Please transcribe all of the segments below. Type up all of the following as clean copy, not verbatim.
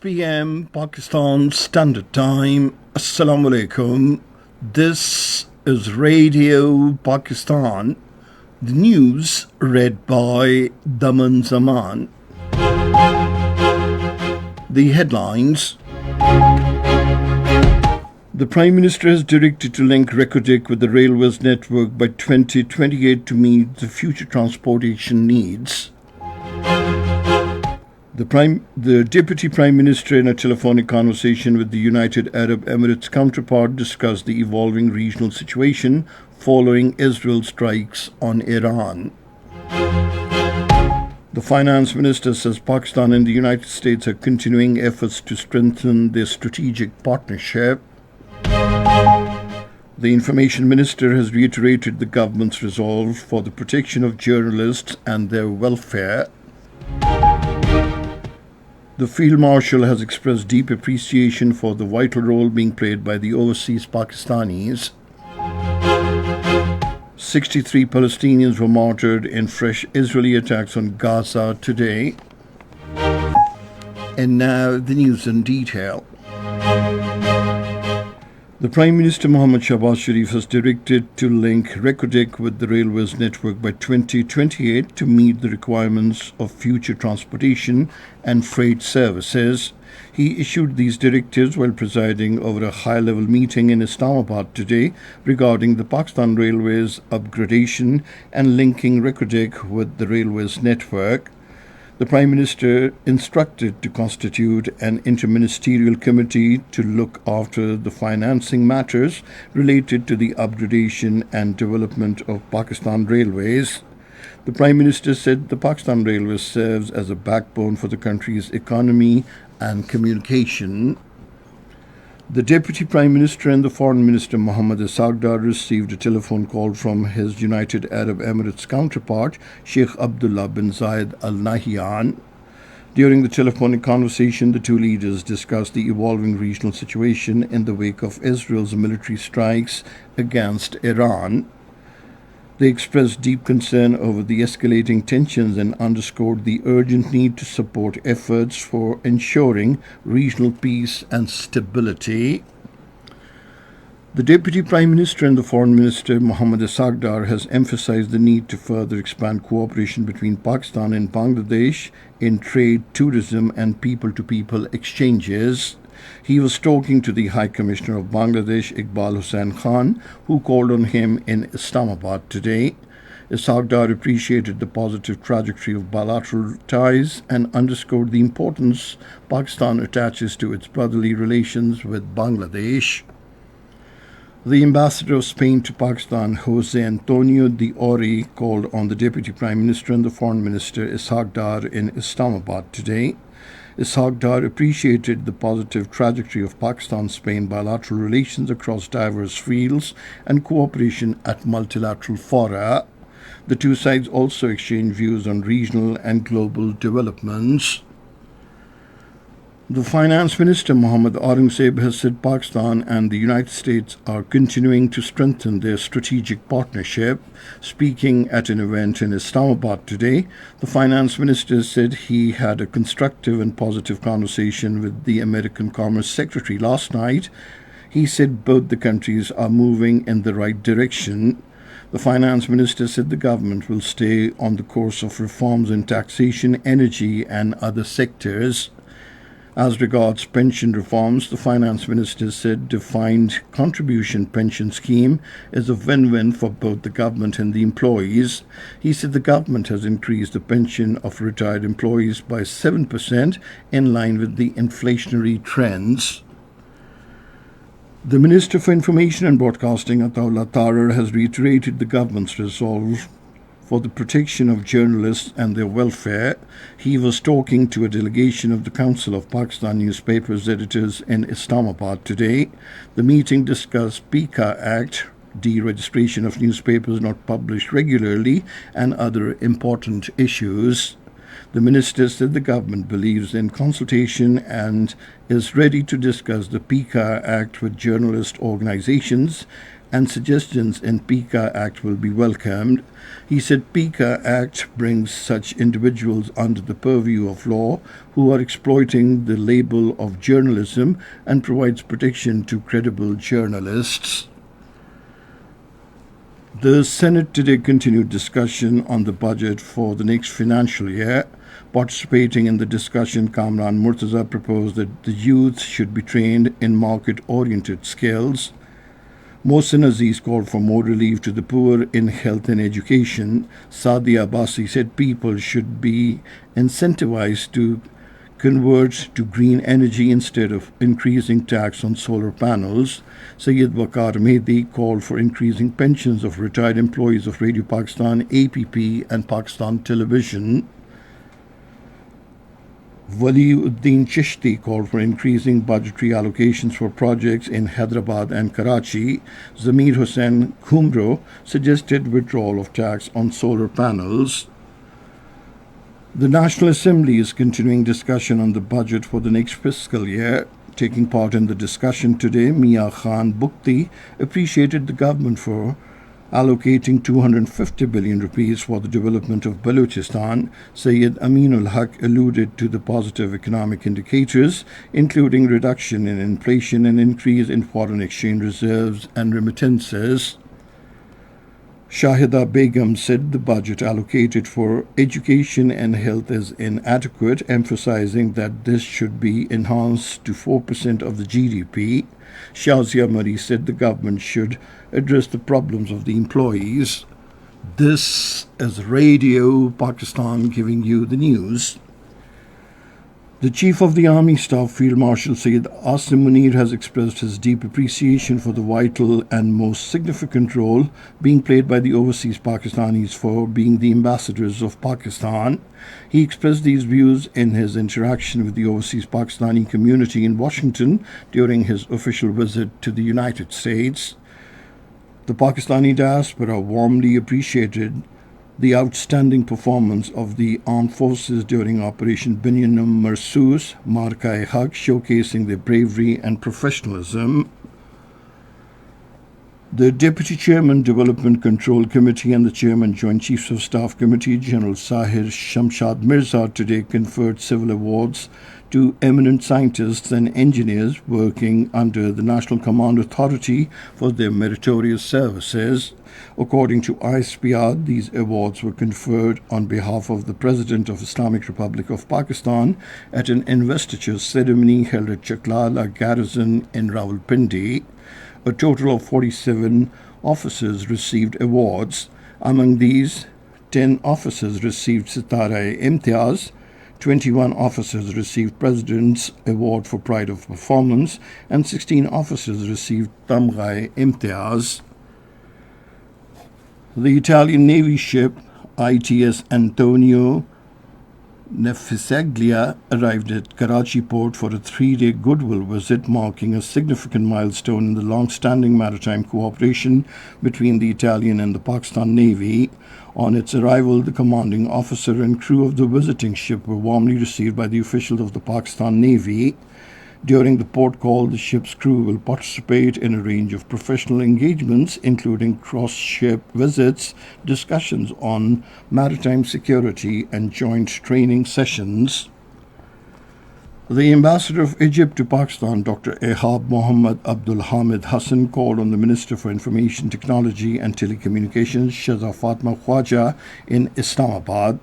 p.m. Pakistan Standard Time. Assalamu alaikum. This is Radio Pakistan. The news read by Daman Zaman. The headlines. The Prime Minister has directed to link Reykjavik with the railways network by 2028 to meet the future transportation needs. The Deputy Prime Minister, in a telephonic conversation with the United Arab Emirates counterpart, discussed the evolving regional situation following Israel's strikes on Iran. The Finance Minister says Pakistan and the United States are continuing efforts to strengthen their strategic partnership. The Information Minister has reiterated the government's resolve for the protection of journalists and their welfare. The Field Marshal has expressed deep appreciation for the vital role being played by the overseas Pakistanis. 63 Palestinians were martyred in fresh Israeli attacks on Gaza today. And now the news in detail. The Prime Minister Mohammad Shahbaz Sharif has directed to link Reykjavik with the railways network by 2028 to meet the requirements of future transportation and freight services. He issued these directives while presiding over a high-level meeting in Islamabad today regarding the Pakistan Railways upgradation and linking Reykjavik with the railways network. The Prime Minister instructed to constitute an interministerial committee to look after the financing matters related to the upgradation and development of Pakistan Railways. The Prime Minister said the Pakistan Railways serves as a backbone for the country's economy and communication. The Deputy Prime Minister and the Foreign Minister Mohammad Asagdar received a telephone call from his United Arab Emirates counterpart, Sheikh Abdullah bin Zayed Al Nahyan. During the telephonic conversation, the two leaders discussed the evolving regional situation in the wake of Israel's military strikes against Iran. They expressed deep concern over the escalating tensions and underscored the urgent need to support efforts for ensuring regional peace and stability. The Deputy Prime Minister and the Foreign Minister Mohammad Asagdar has emphasized the need to further expand cooperation between Pakistan and Bangladesh in trade, tourism and people-to-people exchanges. He was talking to the High Commissioner of Bangladesh, Iqbal Hussain Khan, who called on him in Islamabad today. Asagdar appreciated the positive trajectory of bilateral ties and underscored the importance Pakistan attaches to its brotherly relations with Bangladesh. The ambassador of Spain to Pakistan, Jose Antonio de Ori, called on the Deputy Prime Minister and the Foreign Minister Asagdar in Islamabad today. Asagdar appreciated the positive trajectory of Pakistan-Spain bilateral relations across diverse fields and cooperation at multilateral fora. The two sides also exchanged views on regional and global developments. The Finance Minister Mohammad Aurangzeb has said Pakistan and the United States are continuing to strengthen their strategic partnership. Speaking at an event in Islamabad today, the Finance Minister said he had a constructive and positive conversation with the American Commerce Secretary last night. He said both the countries are moving in the right direction. The Finance Minister said the government will stay on the course of reforms in taxation, energy and other sectors. As regards pension reforms, the Finance Minister said defined contribution pension scheme is a win-win for both the government and the employees. He said the government has increased the pension of retired employees by 7% in line with the inflationary trends. The Minister for Information and Broadcasting, Ataullah Tarar, has reiterated the government's resolve for the protection of journalists and their welfare. He was talking to a delegation of the Council of Pakistan Newspapers Editors in Islamabad today. The meeting discussed PICA Act, deregistration of newspapers not published regularly, and other important issues. The minister said the government believes in consultation and is ready to discuss the PICA Act with journalist organizations and suggestions in PICA Act will be welcomed. He said PICA Act brings such individuals under the purview of law who are exploiting the label of journalism and provides protection to credible journalists. The Senate today continued discussion on the budget for the next financial year. Participating in the discussion, Kamran Murtaza proposed that the youth should be trained in market-oriented skills. Mohsin Aziz called for more relief to the poor in health and education. Sadia Abbasi said people should be incentivized to convert to green energy instead of increasing tax on solar panels. Sayyid Waqar Mehdi called for increasing pensions of retired employees of Radio Pakistan, APP and Pakistan Television. Waliuddin Chishti called for increasing budgetary allocations for projects in Hyderabad and Karachi. Zamir Hussain Khumro suggested withdrawal of tax on solar panels. The National Assembly is continuing discussion on the budget for the next fiscal year. Taking part in the discussion today, Mia Khan Bukti appreciated the government for allocating 250 billion rupees for the development of Balochistan. Sayyid Aminul Haq alluded to the positive economic indicators, including reduction in inflation and increase in foreign exchange reserves and remittances. Shahida Begum said the budget allocated for education and health is inadequate, emphasizing that this should be enhanced to 4% of the GDP. Shazia Mari said the government should address the problems of the employees. This is Radio Pakistan giving you the news. The Chief of the Army Staff, Field Marshal Syed Asim Munir, has expressed his deep appreciation for the vital and most significant role being played by the overseas Pakistanis for being the ambassadors of Pakistan. He expressed these views in his interaction with the overseas Pakistani community in Washington during his official visit to the United States. The Pakistani diaspora warmly appreciated the outstanding performance of the armed forces during Operation Binyanum Marsus, Marka-e-Haq, showcasing their bravery and professionalism. The Deputy Chairman, Development Control Committee and the Chairman, Joint Chiefs of Staff Committee, General Sahir Shamshad Mirza, today conferred civil awards to eminent scientists and engineers working under the National Command Authority for their meritorious services. According to ISPR, these awards were conferred on behalf of the President of Islamic Republic of Pakistan at an investiture ceremony held at Chaklala Garrison in Rawalpindi. A total of 47 officers received awards. Among these, 10 officers received Sitara-e-Imtiaz, 21 officers received President's Award for Pride of Performance, and 16 officers received Tamgha-e-Imtiaz. The Italian Navy ship ITS Antonio Nefisaglia arrived at Karachi port for a 3-day goodwill visit, marking a significant milestone in the long-standing maritime cooperation between the Italian and the Pakistan Navy. On its arrival, the commanding officer and crew of the visiting ship were warmly received by the officials of the Pakistan Navy. During the port call, the ship's crew will participate in a range of professional engagements, including cross-ship visits, discussions on maritime security, and joint training sessions. The ambassador of Egypt to Pakistan, Dr. Ehab Mohammad Abdul Hamid Hassan, called on the Minister for Information Technology and Telecommunications, Shahza Fatma Khwaja, in Islamabad.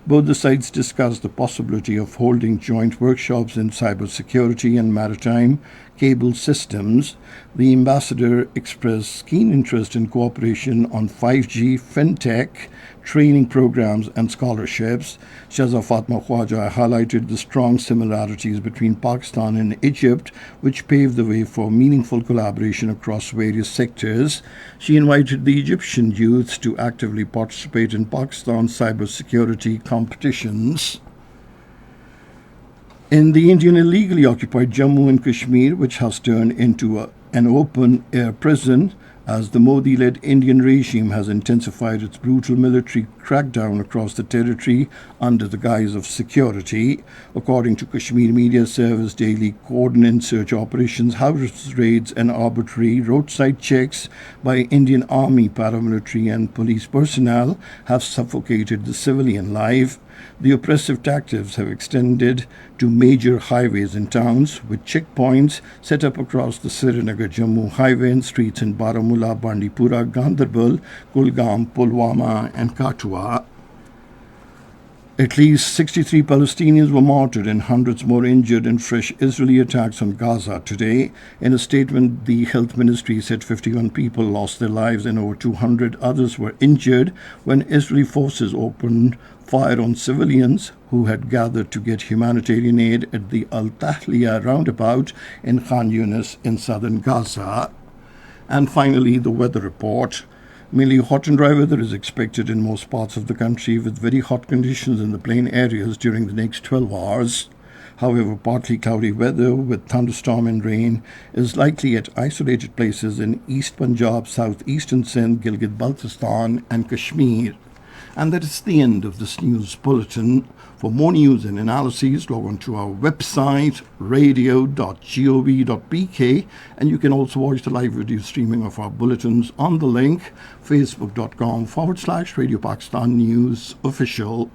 Both the sides discussed the possibility of holding joint workshops in cybersecurity and maritime cable systems. The ambassador expressed keen interest in cooperation on 5G, fintech, training programs, and scholarships. Shahza Fatma Khwaja highlighted the strong similarities between Pakistan and Egypt, which paved the way for meaningful collaboration across various sectors. She invited the Egyptian youth to actively participate in Pakistan's cybersecurity competitions. In the Indian illegally occupied Jammu and Kashmir, which has turned into an open-air prison, as the Modi-led Indian regime has intensified its brutal military crackdown across the territory under the guise of security. According to Kashmir Media Service, daily coordinated search operations, house raids and arbitrary roadside checks by Indian Army, paramilitary and police personnel have suffocated the civilian life. The oppressive tactics have extended to major highways in towns, with checkpoints set up across the Srinagar-Jammu highway and streets in Baramulla, Bandipora, Ganderbal, Kulgam, Pulwama and Kathua. At least 63 Palestinians were martyred and hundreds more injured in fresh Israeli attacks on Gaza today. In a statement, the health ministry said 51 people lost their lives and over 200 others were injured when Israeli forces opened fire on civilians who had gathered to get humanitarian aid at the Al Tahliya roundabout in Khan Yunis in southern Gaza. And finally, the weather report. Mainly hot and dry weather is expected in most parts of the country, with very hot conditions in the plain areas during the next 12 hours. However, partly cloudy weather with thunderstorm and rain is likely at isolated places in East Punjab, southeastern Sindh, Gilgit-Baltistan and Kashmir. And that is the end of this news bulletin. For more news and analyses, log on to our website, radio.gov.pk, and you can also watch the live video streaming of our bulletins on the link, facebook.com/Radio Pakistan News Official.